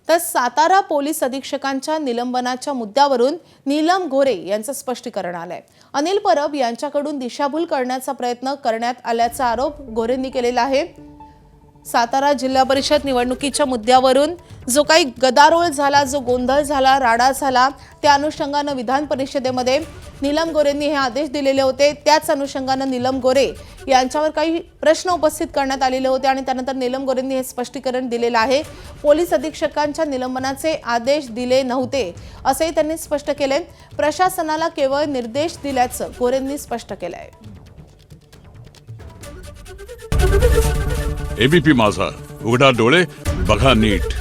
तर सातारा पोलीस अधीक्षकांच्या निलंबनाच्या मुद्द्यावरून नीलम गोरे यांचं स्पष्टीकरण आलंय। अनिल परब यांच्याकडून दिशाभूल करण्याचा प्रयत्न करण्यात आल्याचा आरोप गोरेंनी केलेला आहे। सातारा जिल्हा परिषद निवडणुकीच्या मुद्द्यावरून जो काही गदारोळ झाला, जो गोंधळ झाला, राडा झाला, त्या अनुषंगाने विधान परिषदेमध्ये नीलम गोरेंनी हे आदेश दिलेले होते। त्याच अनुषंगाने नीलम गोरे यांच्यावर काही प्रश्न उपस्थित करण्यात आलेले होते आणि त्यानंतर नीलम गोरेंनी हे स्पष्टीकरण दिलेलं आहे। पोलीस अधीक्षकांच्या निलंबनाचे आदेश दिले नव्हते असेही त्यांनी स्पष्ट केले। प्रशासनाला केवळ निर्देश दिल्याचं गोरेंनी स्पष्ट केलंय। एबीपी माझा, उघडा डोळे बघा नीट।